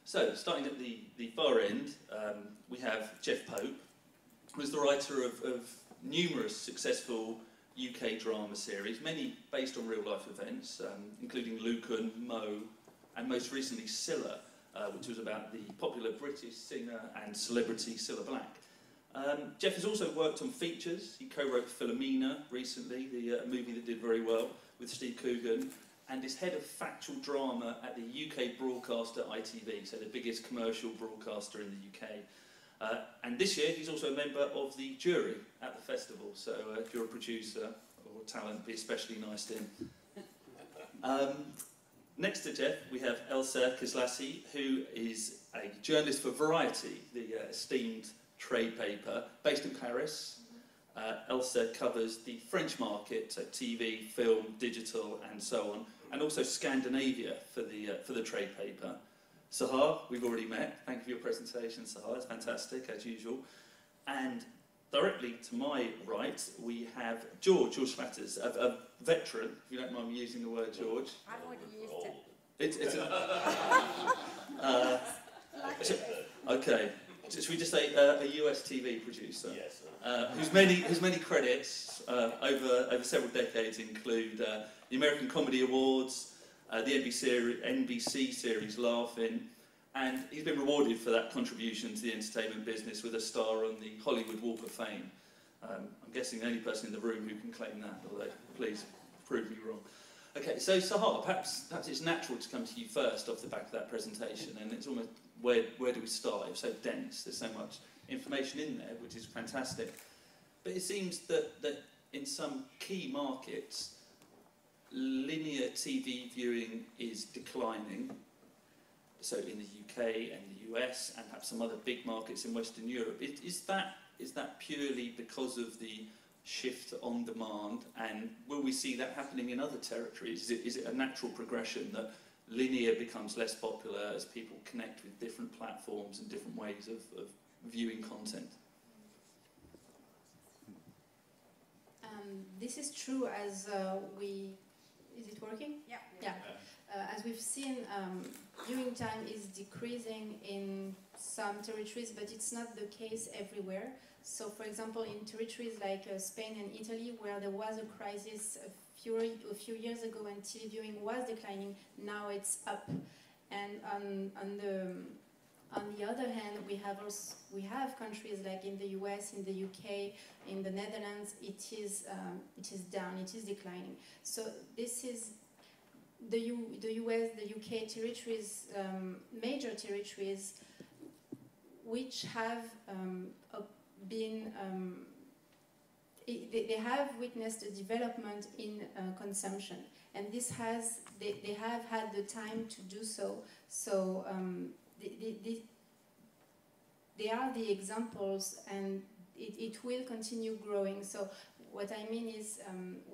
So, starting at the far end, we have Jeff Pope, who is the writer of numerous successful UK drama series, many based on real-life events, including Lucan, Mo, and most recently Scylla, which was about the popular British singer and celebrity Cilla Black. Jeff has also worked on features. He co-wrote Philomena recently, the movie that did very well with Steve Coogan, and is head of factual drama at the UK broadcaster ITV, so the biggest commercial broadcaster in the UK. And this year he's also a member of the jury at the festival, so if you're a producer or talent, be especially nice to him. Next to Jeff, we have Elsa KESLASSY, who is a journalist for Variety, the esteemed trade paper, based in Paris. Elsa covers the French market, so TV, film, digital, and so on, and also Scandinavia for the trade paper. Sahar, we've already met. Thank you for your presentation, Sahar. It's fantastic, as usual. And directly to my right, we have George Schlatter, a veteran, if you don't mind me using the word George. I've already used it. Okay. Should we just say a US TV producer? Yes. Whose many credits over several decades include the American Comedy Awards, the NBC series Laughing, and he's been rewarded for that contribution to the entertainment business with a star on the Hollywood Walk of Fame. I'm guessing the only person in the room who can claim that, although please prove me wrong. Okay, so Sahar, perhaps it's natural to come to you first off the back of that presentation, and it's almost, where do we start? It's so dense, there's so much information in there, which is fantastic. But it seems that in some key markets, linear TV viewing is declining. So in the UK and the US, and perhaps some other big markets in Western Europe, is that purely because of the shift on demand, and will we see that happening in other territories? Is it a natural progression that linear becomes less popular as people connect with different platforms and different ways of viewing content? This is true as is it working? Yeah. Yeah. As we've seen, viewing time is decreasing in some territories, but it's not the case everywhere. So, for example, in territories like Spain and Italy, where there was a crisis a few years ago and TV viewing was declining, now it's up. And on the other hand, we have countries like in the US, in the UK, in the Netherlands, it is down, it is declining. So this is the US, the UK territories, major territories, which have been they have witnessed a development in consumption, and this they have had the time to do so. So they are the examples, and it will continue growing. So what I mean is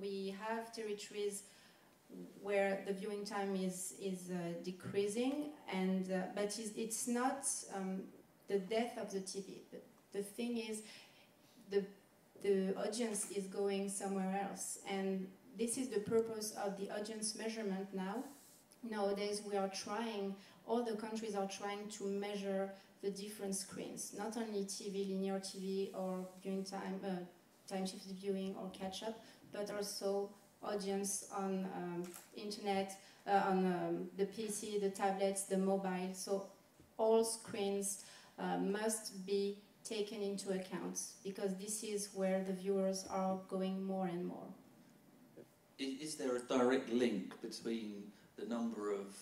we have territories where the viewing time is decreasing, and but it's not the death of the TV. The thing is, the audience is going somewhere else, and this is the purpose of the audience measurement now. Nowadays, all the countries are trying to measure the different screens, not only TV, linear TV, or viewing time, time-shifted viewing or catch-up, but also audience on internet, on the PC, the tablets, the mobile. So all screens must be taken into account, because this is where the viewers are going more and more. Is there a direct link between the number of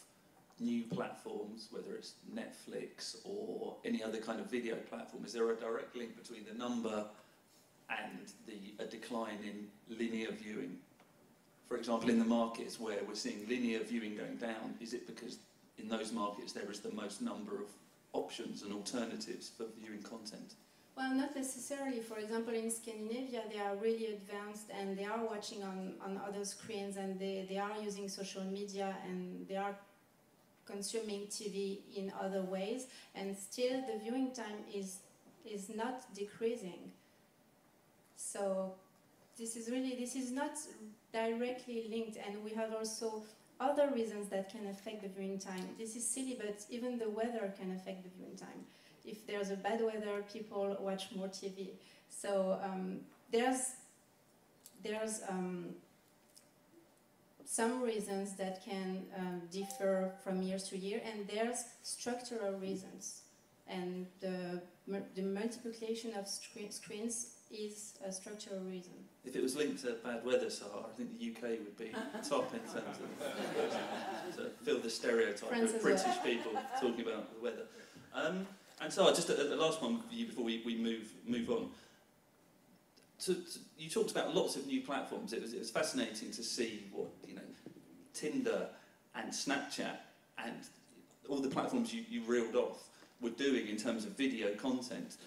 new platforms, whether it's Netflix or any other kind of video platform? Is there a direct link between the number and a decline in linear viewing? For example, in the markets where we're seeing linear viewing going down, is it because in those markets there is the most number of options and alternatives for viewing content? Well, not necessarily. For example, in Scandinavia, they are really advanced, and they are watching on other screens, and they are using social media, and they are consuming TV in other ways, and still the viewing time is not decreasing. So this is not directly linked, and we have also other reasons that can affect the viewing time. This is silly, but even the weather can affect the viewing time. If there's a bad weather, people watch more TV. So there's some reasons that can differ from year to year, and there's structural reasons. And the multiplication of screens is a structural reason. If it was linked to bad weather, Sahar, I think the UK would be top in terms of to fill the stereotype of British people talking about the weather. And so, just the last one for you before we move on. You talked about lots of new platforms. It was fascinating to see what Tinder and Snapchat and all the platforms you reeled off were doing in terms of video content.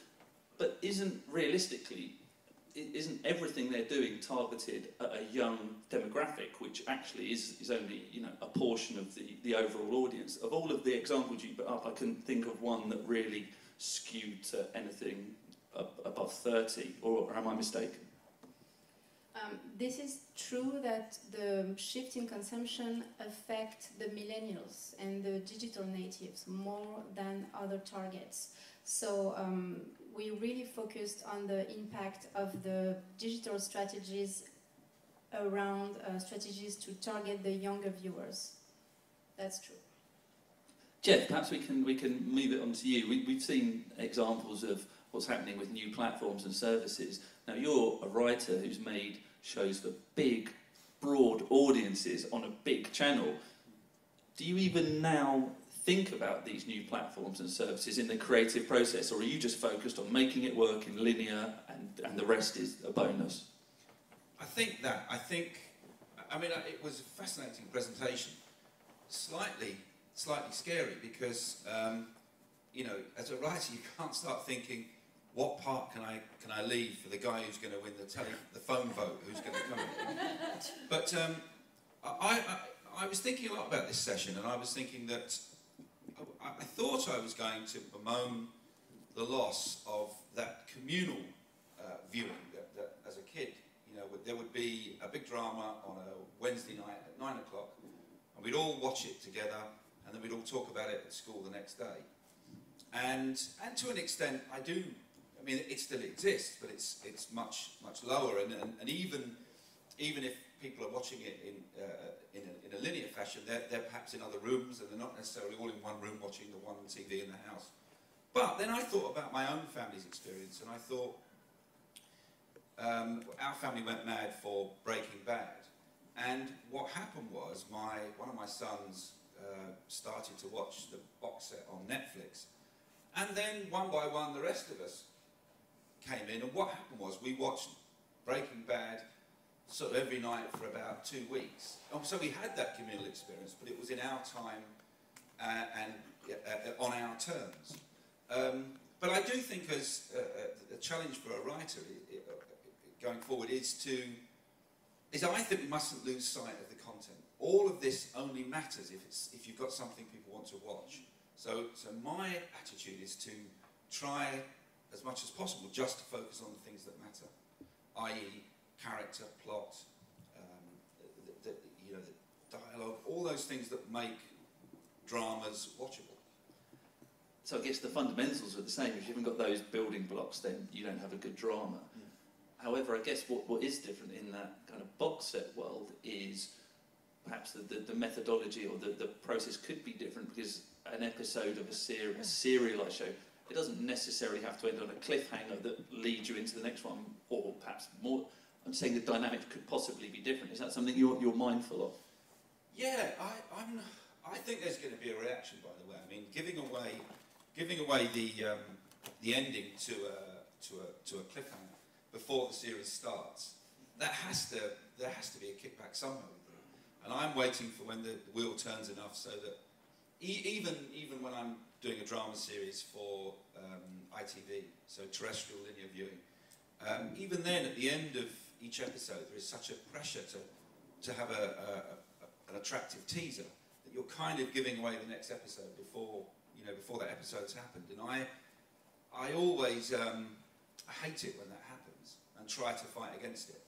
But isn't everything they're doing targeted at a young demographic, which actually is only a portion of the overall audience? Of all of the examples you put up, I couldn't think of one that really skewed to anything above 30, or am I mistaken? This is true that the shift in consumption affect the millennials and the digital natives more than other targets. So we really focused on the impact of the digital strategies around strategies to target the younger viewers. That's true. Jeff, perhaps we can move it on to you. We've seen examples of what's happening with new platforms and services. Now, you're a writer who's made shows for big, broad audiences on a big channel. Do you even now think about these new platforms and services in the creative process, or are you just focused on making it work in linear and the rest is a bonus? I think, it was a fascinating presentation. Slightly scary because, as a writer, you can't start thinking, what part can I leave for the guy who's going to win the phone vote, who's going to come in? But I was thinking a lot about this session, and I was thinking that I thought I was going to bemoan the loss of that communal viewing that as a kid, there would be a big drama on a Wednesday night at 9 o'clock, and we'd all watch it together, and then we'd all talk about it at school the next day. And to an extent, it still exists, but it's much lower, and even if people are watching it in a linear fashion, they're perhaps in other rooms, and they're not necessarily all in one room watching the one TV in the house. But then I thought about my own family's experience, and I thought our family went mad for Breaking Bad, and what happened was one of my sons started to watch the box set on Netflix, and then one by one the rest of us came in, and what happened was we watched Breaking Bad sort of every night for about 2 weeks. So we had that communal experience, but it was in our time and on our terms. But I do think as a challenge for a writer going forward is I think we mustn't lose sight of the content. All of this only matters if you've got something people want to watch. So my attitude is to try as much as possible just to focus on the things that matter, i.e. character, plot, the dialogue, all those things that make dramas watchable. So I guess the fundamentals are the same. If you haven't got those building blocks, then you don't have a good drama. However, I guess what is different in that kind of box set world is perhaps the methodology or the process could be different, because an episode of a serialised show, it doesn't necessarily have to end on a cliffhanger that leads you into the next one, or perhaps more. I'm saying the dynamic could possibly be different. Is that something you're mindful of? Yeah, I think there's going to be a reaction. By the way, I mean giving away the ending to a cliffhanger before the series starts. There has to be a kickback somewhere. And I'm waiting for when the wheel turns enough so that even when I'm doing a drama series for ITV, so terrestrial linear viewing, even then at the end of each episode there is such a pressure to have an attractive teaser that you're kind of giving away the next episode before that episode's happened. And I always hate it when that happens and try to fight against it.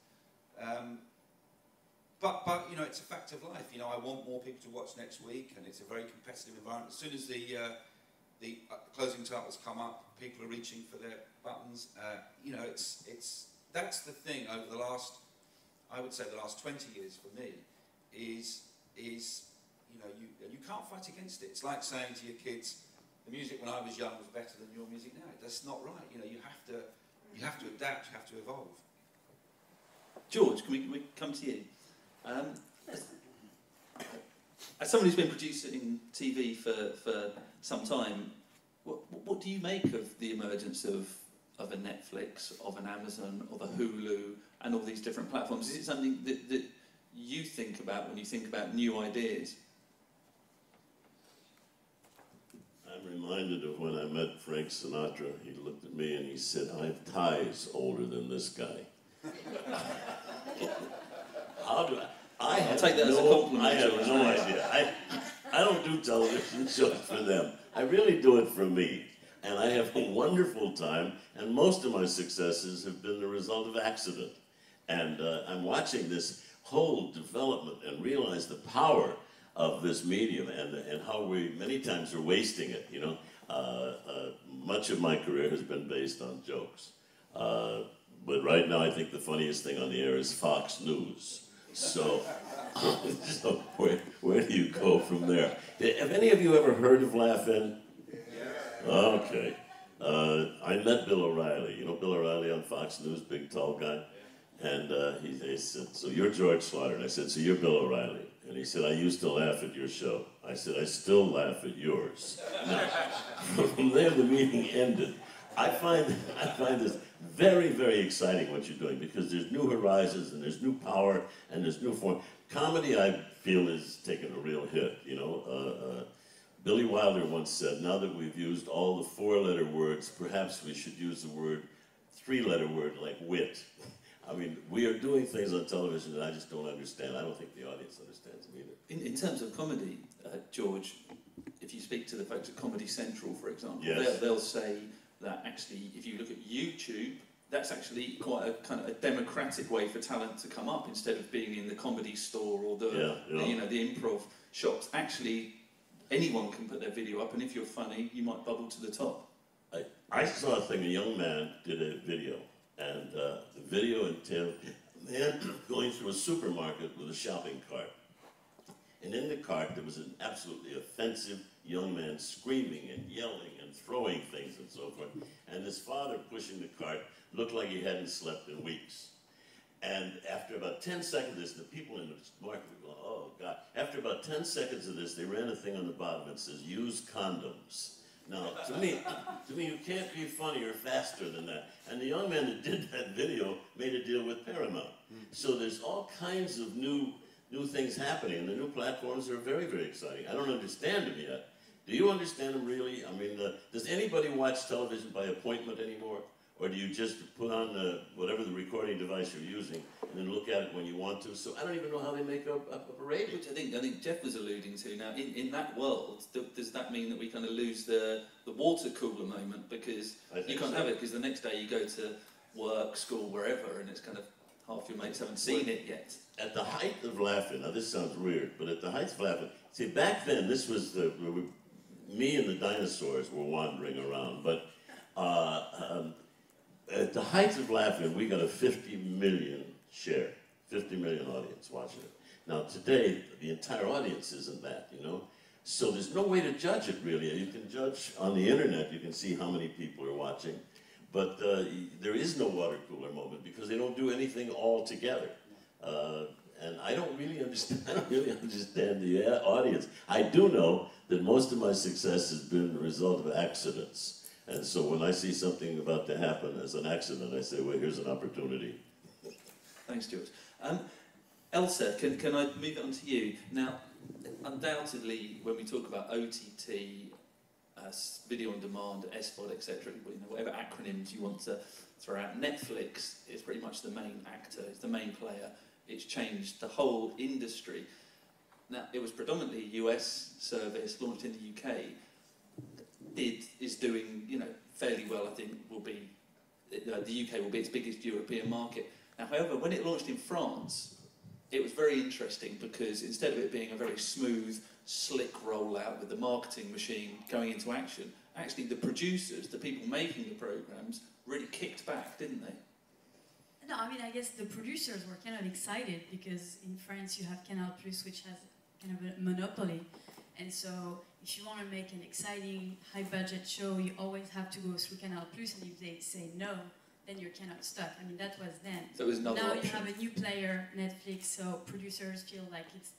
but you know, it's a fact of life. You know, I want more people to watch next week, and it's a very competitive environment. As soon as the closing titles come up, people are reaching for their buttons. You know, that's the thing over the last, I would say, the last 20 years for me, is you know, you can't fight against it. It's like saying to your kids, the music when I was young was better than your music now. That's not right. You know, you have to adapt. You have to evolve. George, can we come to you? As someone who's been producing TV for some time, what do you make of the emergence of a Netflix, of an Amazon, of a Hulu, and all these different platforms? Is it something that you think about when you think about new ideas? I'm reminded of when I met Frank Sinatra. He looked at me and he said, "I have ties older than this guy." How do I'll take that as a compliment. I have no idea. I don't do television shows for them. I really do it for me. And I have a wonderful time, and most of my successes have been the result of accident. And I'm watching this whole development and realize the power of this medium and how we many times are wasting it, you know. Much of my career has been based on jokes. But right now I think the funniest thing on the air is Fox News. So, so where do you go from there? Have any of you ever heard of Laugh-In? Okay. I met Bill O'Reilly. You know Bill O'Reilly on Fox News, big tall guy? And they said, "So you're George Schlatter." And I said, "So you're Bill O'Reilly." And he said, "I used to laugh at your show." I said, "I still laugh at yours." Now, from there the meeting ended. I find this very, very exciting what you're doing, because there's new horizons and there's new power and there's new form. Comedy, I feel, is taking a real hit, you know. Billy Wilder once said, "Now that we've used all the 4-letter words, perhaps we should use the word 3-letter word like wit." I mean, we are doing things on television that I just don't understand. I don't think the audience understands them either. In terms of comedy, George, if you speak to the folks at Comedy Central, for example, yes, they'll say that actually, if you look at YouTube, that's actually quite a kind of a democratic way for talent to come up, instead of being in the Comedy Store or the you know, the improv shops. Actually, anyone can put their video up, and if you're funny, you might bubble to the top. I saw a thing, a young man did a video, and the video entailed a man going through a supermarket with a shopping cart. And in the cart, there was an absolutely offensive young man screaming and yelling and throwing things and so forth. And his father, pushing the cart, looked like he hadn't slept in weeks. And after about 10 seconds of this, the people in the market were going, "Oh, God." After about 10 seconds of this, they ran a thing on the bottom that says, "Use condoms." Now, to me, you can't be funnier faster than that. And the young man that did that video made a deal with Paramount. So there's all kinds of new things happening, and the new platforms are very, very exciting. I don't understand them yet. Do you understand them really? I mean, does anybody watch television by appointment anymore? Or do you just put on whatever the recording device you're using and then look at it when you want to? So I don't even know how they make up a rating. Which I think Jeff was alluding to. Now, in that world, does that mean that we kind of lose the water cooler moment? Because you can't have it, because the next day you go to work, school, wherever, and it's kind of half your mates haven't seen it yet. At the height of Laugh-In, now this sounds weird, but at the height of Laugh-In, see, back then, this was me and the dinosaurs were wandering around, but at the height of Laugh-In, we got a 50 million share, 50 million audience watching it. Now today, the entire audience isn't that, you know? So there's no way to judge it, really. You can judge on the internet, you can see how many people are watching, but there is no water cooler moment because they don't do anything all together. And I don't really understand the audience. I do know that most of my success has been the result of accidents. And so when I see something about to happen as an accident, I say, well, here's an opportunity. Thanks, Stewart. Elsa, can I move it on to you? Now, undoubtedly, when we talk about OTT, video on demand, SVOD, etc., whatever acronyms you want to throw out, Netflix is pretty much the main actor, it's the main player. It's changed the whole industry. Now, it was predominantly a US service, launched in the UK. Is doing, fairly well. I think will be the UK will be its biggest European market. Now, however, when it launched in France, it was very interesting because instead of it being a very smooth, slick rollout with the marketing machine going into action, actually the producers, the people making the programs, really kicked back, didn't they? No, I mean, I guess the producers were kind of excited because in France you have Canal+, which has kind of a monopoly. And so if you want to make an exciting, high-budget show, you always have to go through Canal+, and if they say no, then you're kind of stuck. I mean, that was then. So it was another option. You have a new player, Netflix, so producers feel like it's,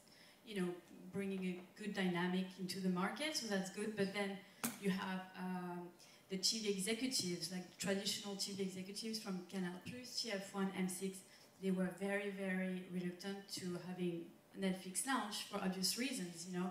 you know, bringing a good dynamic into the market, so that's good. But then you have the TV executives, like traditional TV executives from Canal+, TF1, M6, they were very, very reluctant to having Netflix launch for obvious reasons, you know.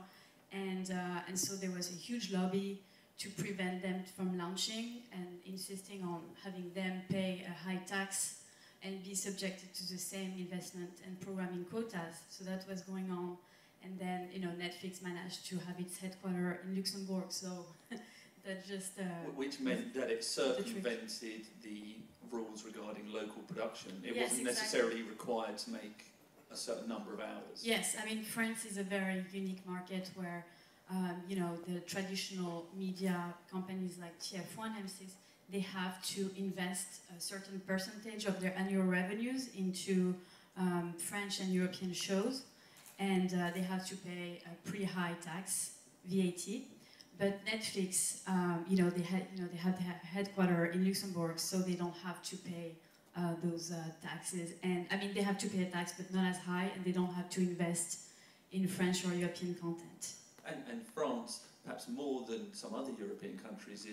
And so there was a huge lobby to prevent them from launching and insisting on having them pay a high tax and be subjected to the same investment and programming quotas. So that was going on. And then, you know, Netflix managed to have its headquarters in Luxembourg, so that just... Which meant that it circumvented the rules regarding local production. It wasn't necessarily required to make a certain number of hours. Yes, I mean, France is a very unique market where, you know, the traditional media companies like TF1, M6, they have to invest a certain percentage of their annual revenues into French and European shows, and they have to pay a pretty high tax, VAT. But Netflix, you know, they have their headquarters in Luxembourg, so they don't have to pay those taxes. And I mean, they have to pay a tax, but not as high, and they don't have to invest in French or European content. And France, perhaps more than some other European countries,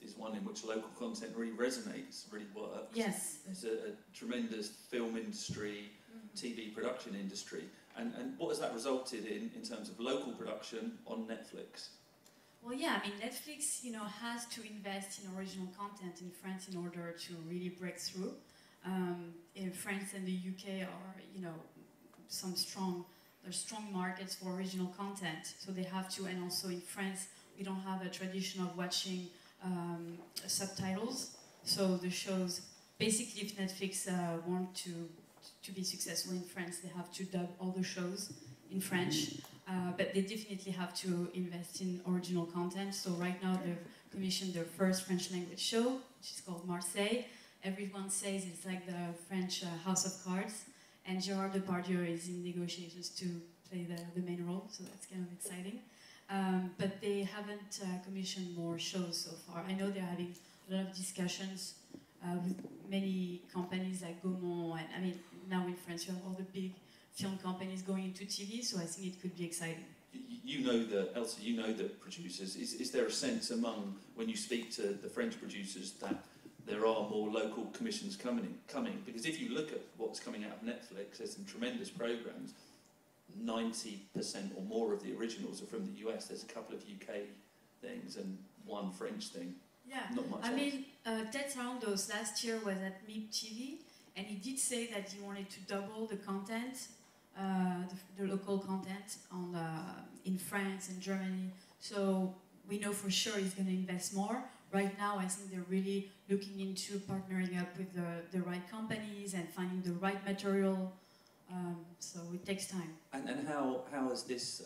is one in which local content really resonates, really works. Yes. There's a tremendous film industry, TV production industry. And what has that resulted in terms of local production on Netflix? Well, yeah, I mean, Netflix, you know, has to invest in original content in France in order to really break through. In France and the UK are, you know, there's strong markets for original content, so they have to. And also in France, we don't have a tradition of watching subtitles. So the shows, basically, if Netflix want to be successful in France, they have to dub all the shows in French. But they definitely have to invest in original content. So right now they've commissioned their first French language show, which is called Marseille. Everyone says it's like the French House of Cards. And Gérard Depardieu is in negotiations to play the main role, so that's kind of exciting. But they haven't commissioned more shows so far. I know they're having a lot of discussions with many companies like Gaumont, and I mean, now in France you have all the big film companies going into TV, so I think it could be exciting. You know Elsa, you know the producers. Is there a sense among, when you speak to the French producers, that there are more local commissions coming? Because if you look at what's coming out of Netflix, there's some tremendous programs. 90% or more of the originals are from the US. There's a couple of UK things and one French thing. Yeah, not much I else. mean, Ted Sarandos last year was at MIP TV, and he did say that he wanted to double the content, the local content in France and Germany. So we know for sure he's going to invest more. Right now, I think they're really looking into partnering up with the right companies and finding the right material. So it takes time. And how has this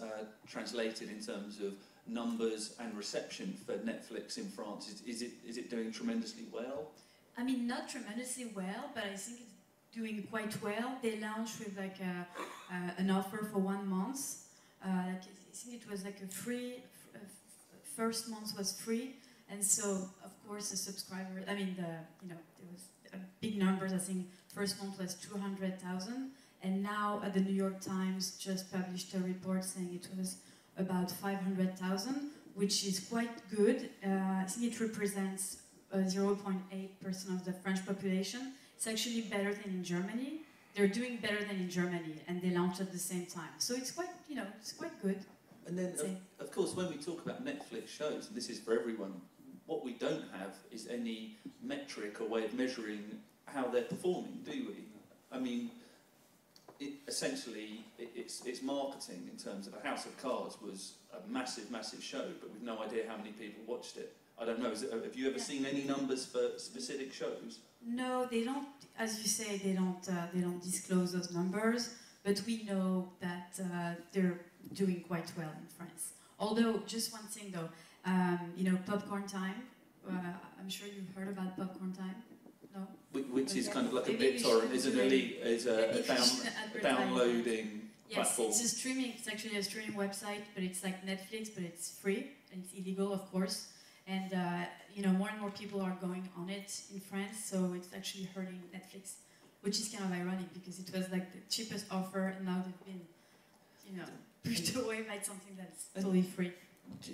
translated in terms of numbers and reception for Netflix in France? Is it doing tremendously well? I mean, not tremendously well, but I think it's doing quite well. They launched with like an offer for 1 month. I think it was like a free, first month was free. And so, of course, the subscribers, I mean, there was big numbers. I think first month was 200,000. And now the New York Times just published a report saying it was about 500,000, which is quite good. I think it represents 0.8% of the French population. It's actually better than in Germany. They're doing better than in Germany, and they launched at the same time. So it's quite, it's quite good. And then, of course, when we talk about Netflix shows, and this is for everyone, what we don't have is any metric or way of measuring how they're performing, do we? I mean, essentially, it's marketing in terms of A House of Cards was a massive, massive show, but we've no idea how many people watched it. I don't know, have you ever seen any numbers for specific shows? No, they don't, as you say, they don't disclose those numbers. but we know that they're doing quite well in France. Although, just one thing though, you know, Popcorn Time, I'm sure you've heard about Popcorn Time, no? Which is kind of like a Maybe BitTorrent, isn't it? It's a downloading platform. Yes, it's a streaming, it's actually a streaming website, but it's like Netflix, but it's free, and it's illegal, of course. And, you know, more and more people are going on it in France, so it's actually hurting Netflix, which is kind of ironic, because it was like the cheapest offer, and now they've been, you know, pushed away by something that's totally free.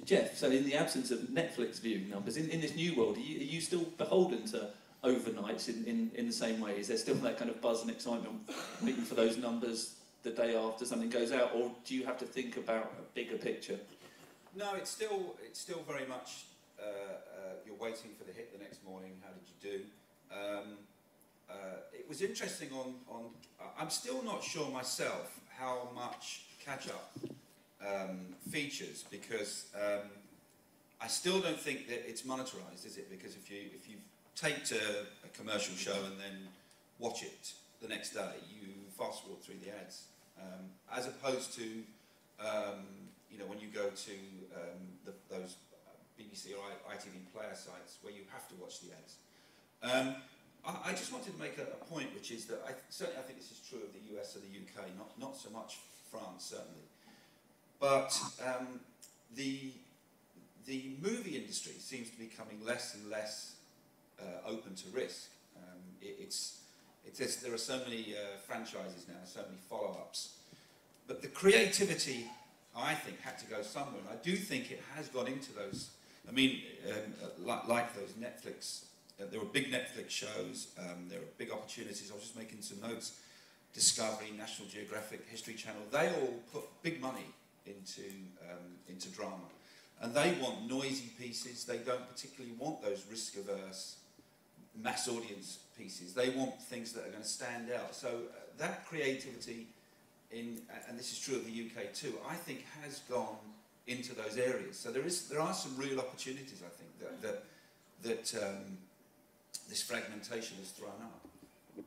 Jeff, so in the absence of Netflix viewing numbers, in this new world, are you still beholden to overnights in the same way? Is there still that kind of buzz and excitement waiting for those numbers the day after something goes out, or do you have to think about a bigger picture? No, it's still very much you're waiting for the hit the next morning. How did you do? It was interesting on I'm still not sure myself how much catch-up features, because I still don't think that it's monetized, is it? Because if you take to a commercial show and then watch it the next day, you fast forward through the ads, as opposed to you know, when you go to those BBC or ITV player sites where you have to watch the ads. I just wanted to make a point, which is that certainly I think this is true of the US and the UK, not so much France, certainly. But the movie industry seems to be becoming less and less open to risk. There are so many franchises now, so many follow-ups. But the creativity, I think, had to go somewhere. And I do think it has gone into those, I mean, like those Netflix, there were big Netflix shows, there were big opportunities. I was just making some notes. Discovery, National Geographic, History Channel, they all put big money into drama. And they want noisy pieces. They don't particularly want those risk-averse mass audience pieces. They want things that are going to stand out. So that creativity, and this is true of the UK too, I think has gone into those areas. So there are some real opportunities, I think, that this fragmentation has thrown up.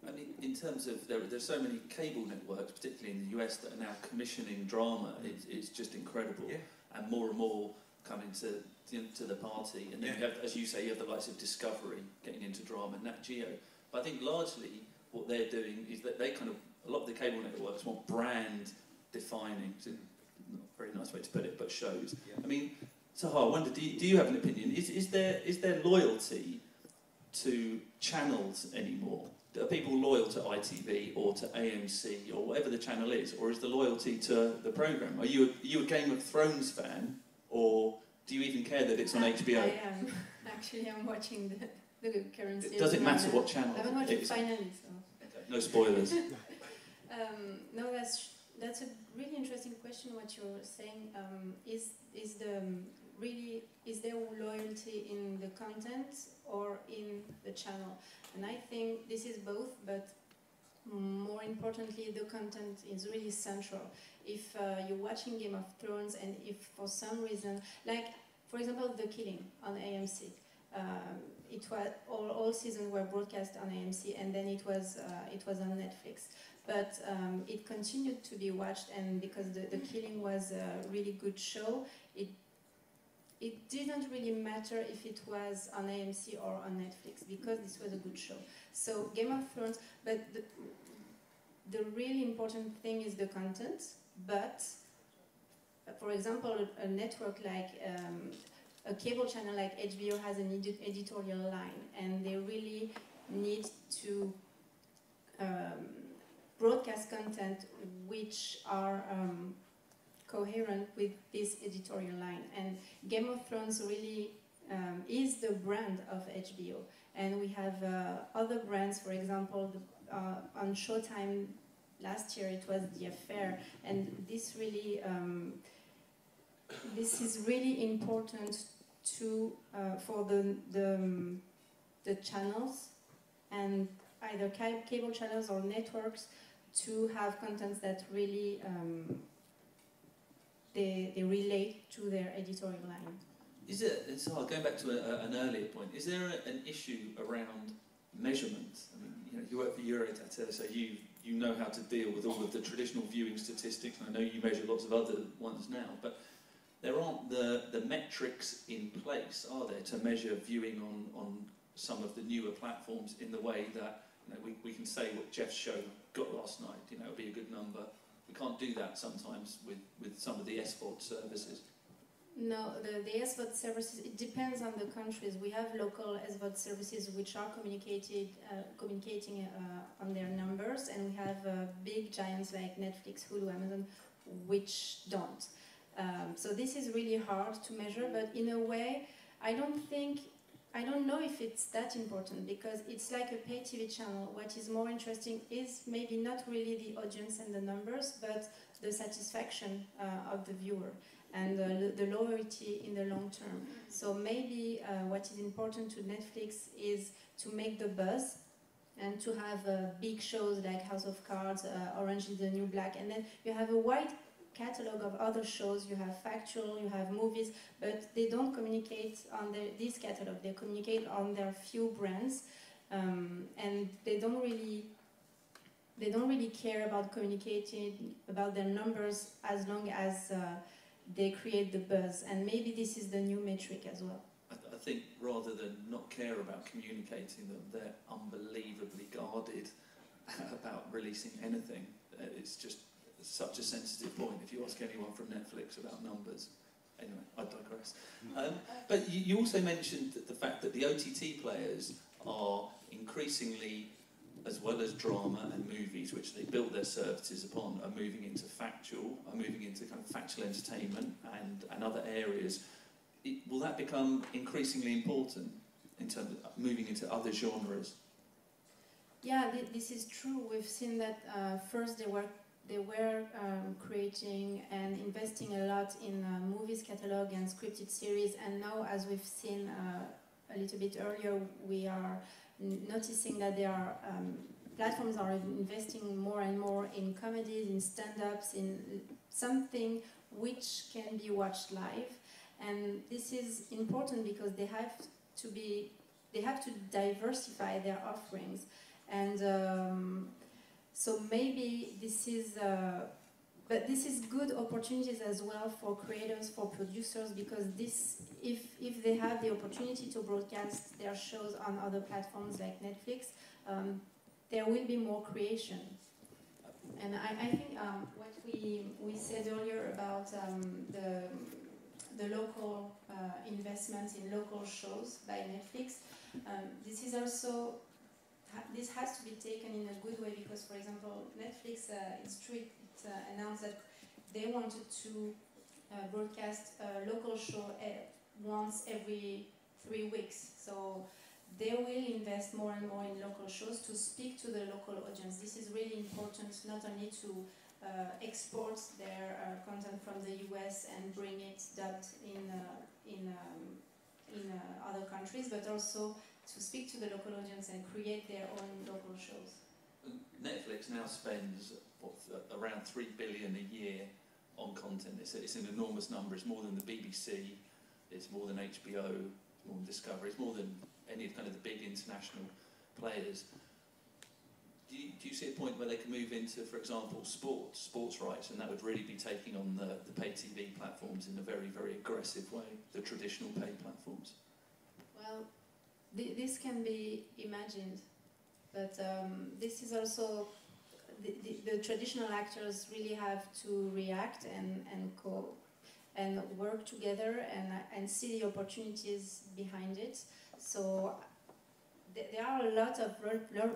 I mean, in terms of, there's so many cable networks, particularly in the US, that are now commissioning drama. It's just incredible. Yeah. And more coming to the party. And then you have, as you say, you have the likes of Discovery getting into drama, Nat Geo. But I think largely what they're doing is that they kind of, a lot of the cable networks want brand defining, not a very nice way to put it, but shows. Yeah. I mean, Sahar, I wonder, do you have an opinion? Is there loyalty to channels anymore? Are people loyal to ITV or to AMC or whatever the channel is, or is the loyalty to the programme? Are you a Game of Thrones fan, or do you even care that it's on HBO? I am. Actually, I'm watching the current series. Does it matter what channel? I haven't watched it finally, so. No spoilers. No, that's a really interesting question. What you're saying is there loyalty in the content or in the channel? And I think this is both, but more importantly, the content is really central. If you're watching Game of Thrones, and if for some reason, like for example, The Killing on AMC, it was all seasons were broadcast on AMC, and then it was on Netflix. But it continued to be watched, and because the Killing was a really good show, it didn't really matter if it was on AMC or on Netflix, because this was a good show. So Game of Thrones, but the really important thing is the content. But for example, a network like a cable channel like HBO has an editorial line, and they really need to broadcast content which are coherent with this editorial line. And Game of Thrones really is the brand of HBO. And we have other brands, for example, on Showtime last year it was The Affair, and this really this is really important to for the channels, and either cable channels or networks, to have contents that really they relate to their editorial line. Is it, so going back to an earlier point, is there an issue around measurement. I mean, you know, you work for Eurodata, so you know how to deal with all of the traditional viewing statistics, and I know you measure lots of other ones now, but there aren't the metrics in place, are there, to measure viewing on some of the newer platforms in the way that, you know, we can say what Jeff's show got last night, you know, it'll be a good number. We can't do that sometimes with some of the SVOD services. No, the SVOD services, it depends on the countries. We have local SVOD services which are communicating on their numbers, and we have big giants like Netflix, Hulu, Amazon, which don't. So this is really hard to measure, but in a way, I don't know if it's that important, because it's like a pay TV channel. What is more interesting is maybe not really the audience and the numbers, but the satisfaction of the viewer and the loyalty in the long term. So maybe what is important to Netflix is to make the buzz and to have big shows like House of Cards, Orange is the New Black, and then you have a wide catalogue of other shows. You have factual, you have movies, but they don't communicate on this catalogue. They communicate on their few brands, and they don't really care about communicating about their numbers as long as they create the buzz. And maybe this is the new metric as well. I think rather than not care about communicating them, they're unbelievably guarded about releasing anything. It's just such a sensitive point if you ask anyone from Netflix about numbers. Anyway, I digress. But you also mentioned the fact that the OTT players are increasingly, as well as drama and movies, which they built their services upon, are moving into factual, are moving into kind of factual entertainment and other areas. Will that become increasingly important in terms of moving into other genres? Yeah, this is true. We've seen that first they were creating and investing a lot in movies catalog and scripted series, and now, as we've seen a little bit earlier, we are noticing that there are platforms are investing more and more in comedies, in stand-ups, in something which can be watched live. And this is important because they have to diversify their offerings, and so maybe this is, but this is good opportunities as well for creators, for producers, because this, if they have the opportunity to broadcast their shows on other platforms like Netflix, there will be more creation. And I think what we said earlier about the local investments in local shows by Netflix, this is also. This has to be taken in a good way because, for example, Netflix, it's true, it announced that they wanted to broadcast a local show once every 3 weeks. So they will invest more and more in local shows to speak to the local audience. This is really important, not only to export their content from the US and bring it dubbed in other countries, but also to speak to the local audience and create their own local shows. Netflix now spends around $3 billion a year on content. It's an enormous number. It's more than the BBC. It's more than HBO. It's more than Discovery. It's more than any kind of the big international players. Do you see a point where they can move into, for example, sports rights, and that would really be taking on the pay TV platforms in a very, very aggressive way, the traditional pay platforms? Well, this can be imagined, but this is also the traditional actors really have to react and work together and see the opportunities behind it. So there are a lot of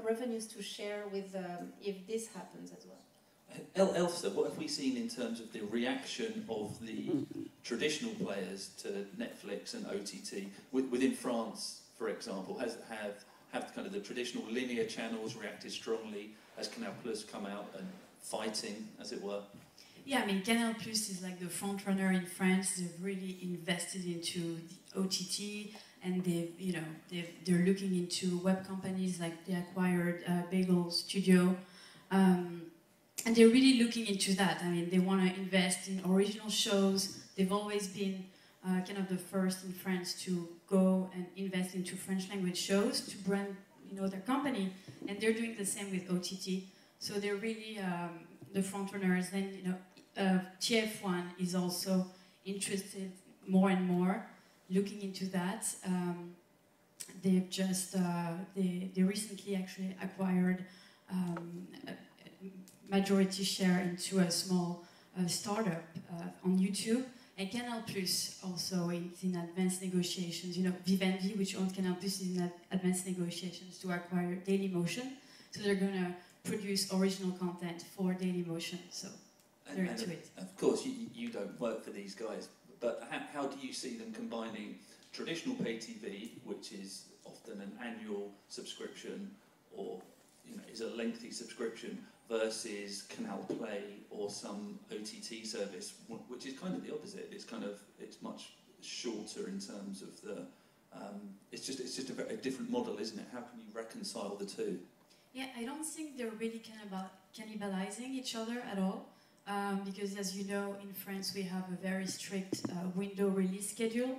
revenues to share with if this happens as well. Elsa, what have we seen in terms of the reaction of the traditional players to Netflix and OTT within France? For example, have kind of the traditional linear channels reacted strongly? Has Canal Plus come out and fighting, as it were? Yeah, I mean, Canal Plus is like the front runner in France. They've really invested into the OTT, and they're looking into web companies, like they acquired Bagel Studio, and they're really looking into that. I mean, they want to invest in original shows. They've always been kind of the first in France to go and invest into French language shows to their company, and they're doing the same with OTT. So they're really the front runners. Then TF1 is also interested more and more, looking into that. They've just they recently actually acquired a majority share into a small startup on YouTube. And Canal Plus also is in advanced negotiations. Vivendi, which owns Canal Plus, is in advanced negotiations to acquire Dailymotion. So they're going to produce original content for Dailymotion. So they're into it. Of course, you don't work for these guys, but how do you see them combining traditional pay TV, which is often an annual subscription or is a lengthy subscription, versus Canal Play or some OTT service, which is kind of the opposite. It's much shorter in terms of the. It's just a different model, isn't it? How can you reconcile the two? Yeah, I don't think they're really cannibalizing each other at all, because as you know, in France we have a very strict window release schedule.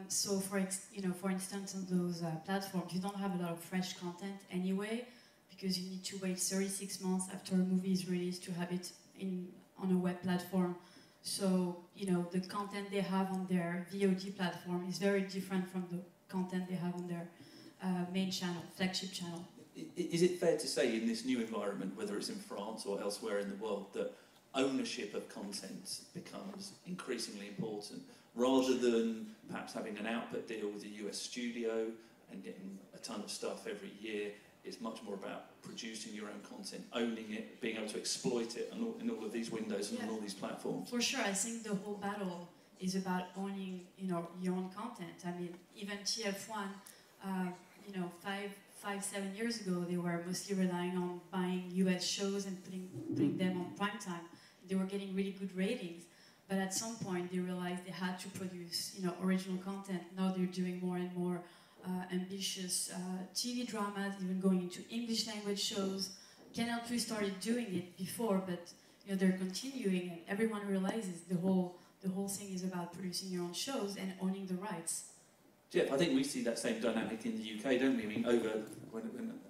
So for instance, on those platforms, you don't have a lot of fresh content anyway, because you need to wait 36 months after a movie is released to have it on a web platform. So, the content they have on their VOD platform is very different from the content they have on their main channel, flagship channel. Is it fair to say in this new environment, whether it's in France or elsewhere in the world, that ownership of content becomes increasingly important, rather than perhaps having an output deal with a US studio and getting a ton of stuff every year? It's much more about producing your own content, owning it, being able to exploit it in all of these windows and on all these platforms. For sure, I think the whole battle is about owning, your own content. I mean, even TF1, 7 years ago, they were mostly relying on buying US shows and putting them on primetime. They were getting really good ratings, but at some point they realized they had to produce, original content. Now they're doing more and more ambitious TV dramas, even going into English language shows. Canal Plus started doing it before, but they're continuing, and everyone realizes the whole thing is about producing your own shows and owning the rights. Jeff, I think we see that same dynamic in the UK, don't we? I mean,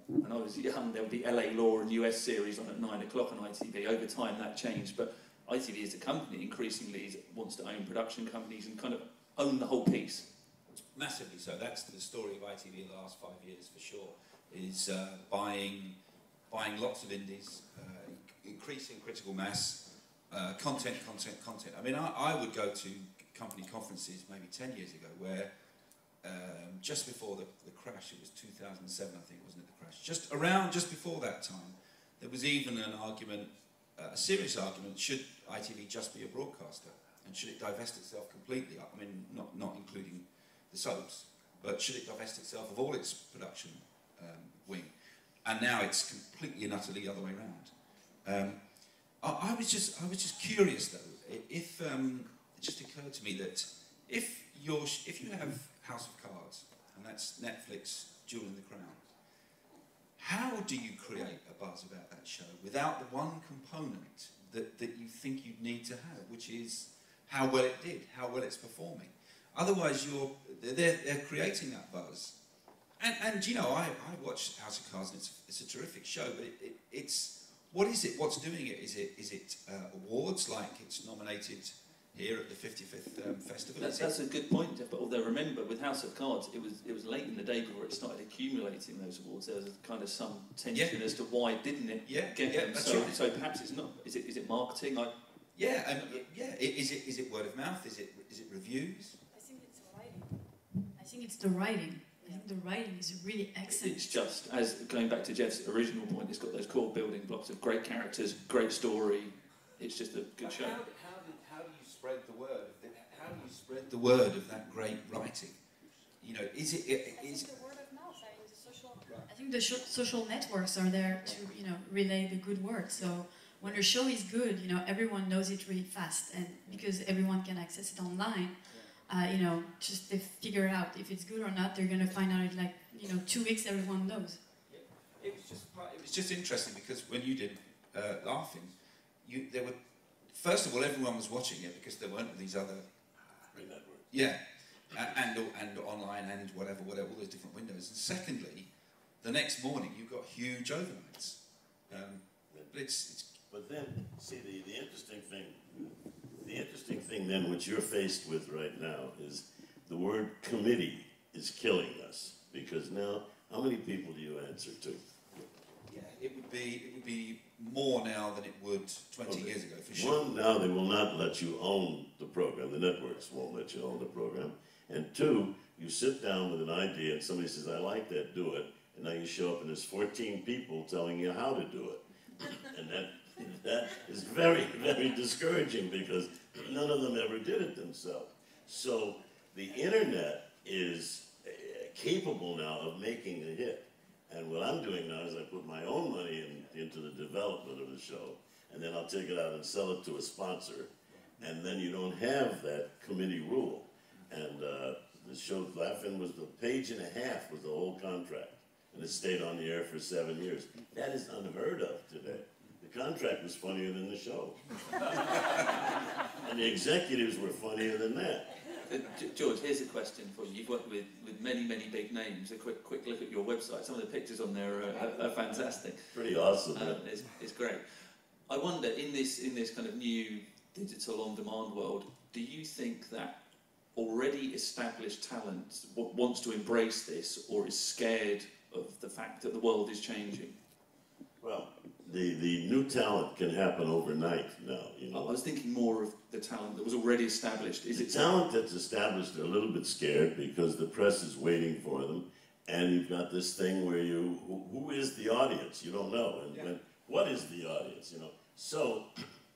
when I was young, there would be LA Law and US series on at 9 o'clock on ITV. Over time, that changed, but ITV as a company increasingly wants to own production companies and kind of own the whole piece. Massively so. That's the story of ITV in the last 5 years, for sure. Is buying lots of indies, increasing critical mass, content. I mean, I would go to company conferences maybe 10 years ago where just before the crash, it was 2007, I think, wasn't it, the crash? Just before that time, there was even an argument, a serious argument, should ITV just be a broadcaster? And should it divest itself completely? I mean, not including the soaps, but should it divest itself of all its production wing? And now it's completely and utterly the other way around. I was just curious though, if it just occurred to me that if you have House of Cards, and that's Netflix jewel in the crown, how do you create a buzz about that show without the one component that you think you'd need to have, which is how well it did, how well it's performing? Otherwise, they're creating that buzz. And I watched House of Cards, and it's a terrific show, but it's what is it? What's doing it? Is it awards, like it's nominated here at the 55th festival? That's a good point, Jeff. But although remember, with House of Cards, it was late in the day before it started accumulating those awards. There was kind of some tension as to why didn't it get them. So perhaps it's not. Is it marketing? Is it word of mouth? Is it reviews? I think it's the writing. I think the writing is really excellent. It's just, as going back to Jeff's original point, it's got those core building blocks of great characters, great story. It's just a good show. How do you spread the word? How do you spread the word of that great writing? Is it the word of mouth? I think the social networks are there to relay the good word. So when a show is good, everyone knows it really fast, and because everyone can access it online. Just they figure out if it's good or not. They're going to find out in 2 weeks. Everyone knows. It was just interesting because when you did Laughing, there were, first of all, everyone was watching it because there weren't these other and online and whatever all those different windows. And secondly, the next morning you've got huge overnights. But then, see, the interesting thing then, which you're faced with right now, is the word committee is killing us. Because now, how many people do you answer to? Yeah, it would be more now than it would 20 years ago, for sure. One, now they will not let you own the program. The networks won't let you own the program. And two, you sit down with an idea and somebody says, I like that, do it. And now you show up and there's 14 people telling you how to do it. And that is very, very discouraging because none of them ever did it themselves. So the internet is capable now of making a hit. And what I'm doing now is I put my own money into the development of the show, and then I'll take it out and sell it to a sponsor, and then you don't have that committee rule. And the show Laughing was the page and a half was the whole contract, and it stayed on the air for 7 years. That is unheard of today. The contract was funnier than the show. And the executives were funnier than that. George, here's a question for you. You've worked with many, many big names. A quick look at your website. Some of the pictures on there are fantastic. Pretty awesome. It's great. I wonder, in this kind of new digital on-demand world, do you think that already established talent wants to embrace this, or is scared of the fact that the world is changing? Well, the new talent can happen overnight now, you know. I was thinking more of the talent that was already established. Is it talent that's established? They're a little bit scared because the press is waiting for them, and you've got this thing where who is the audience? You don't know, and what is the audience? You know. So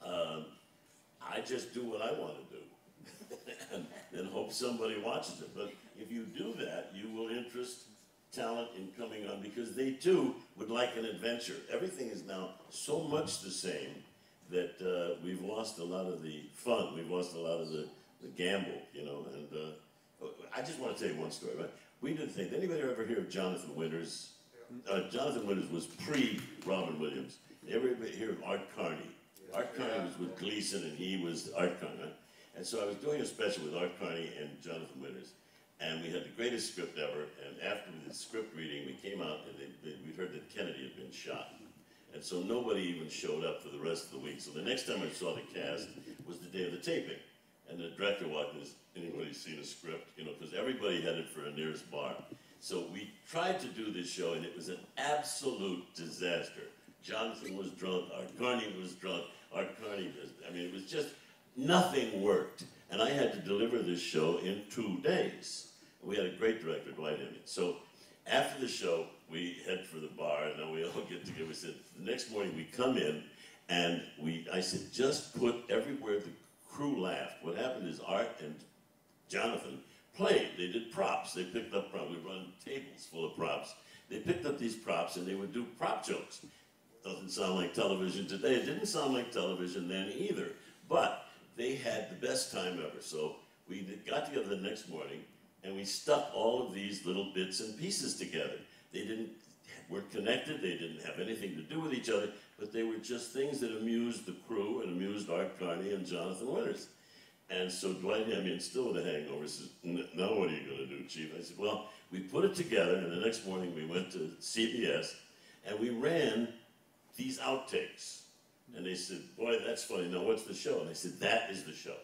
I just do what I want to do, and hope somebody watches it. But if you do that, you will interest talent in coming on because they too would like an adventure. Everything is now so much the same that we've lost a lot of the fun. We've lost a lot of the gamble, you know. And I just want to tell you one story. Right? We did think. Did anybody ever hear of Jonathan Winters? Jonathan Winters was pre-Robin Williams. Everybody hear of Art Carney? Art Carney was with Gleason, and he was Art Carney. Right? And so I was doing a special with Art Carney and Jonathan Winters. And we had the greatest script ever, and after the script reading, we came out and we heard that Kennedy had been shot. And so nobody even showed up for the rest of the week. So the next time I saw the cast was the day of the taping. And the director walked in, has anybody seen a script? You know, because everybody headed for a nearest bar. So we tried to do this show, and it was an absolute disaster. Jonathan was drunk, Art Carney was drunk, Art Carney was, I mean, it was just, nothing worked. And I had to deliver this show in 2 days. We had a great director, Dwight Hemming. So after the show, we head for the bar, and then we all get together. We said, the next morning we come in, and I said, just put everywhere the crew laughed. What happened is Art and Jonathan played. They did props. They picked up props. We run tables full of props. They picked up these props, and they would do prop jokes. Doesn't sound like television today. It didn't sound like television then either. But they had the best time ever. So we got together the next morning, and we stuck all of these little bits and pieces together. They weren't connected, they didn't have anything to do with each other, but they were just things that amused the crew and amused Art Carney and Jonathan Winters. And so Dwight Hemming, still with a hangover, says, now what are you gonna do, Chief? I said, well, we put it together, and the next morning we went to CBS, and we ran these outtakes. And they said, boy, that's funny, now what's the show? And I said, that is the show.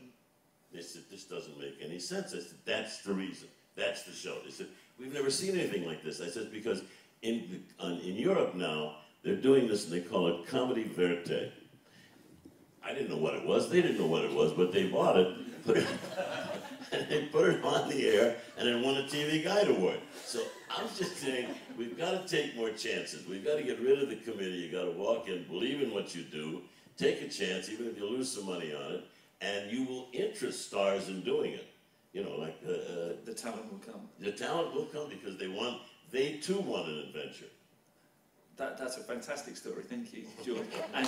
They said, this doesn't make any sense. I said, that's the reason. That's the show. They said, we've never seen anything like this. I said, because in Europe now, they're doing this, and they call it comedy verite. I didn't know what it was. They didn't know what it was, but they bought it, and they put it on the air, and it won a TV Guide Award. So I'm just saying, we've got to take more chances. We've got to get rid of the committee. You've got to walk in, believe in what you do, take a chance, even if you lose some money on it, and you will interest stars in doing it. You know, like the talent will come. The talent will come because they too want an adventure. That's a fantastic story. Thank you, George. And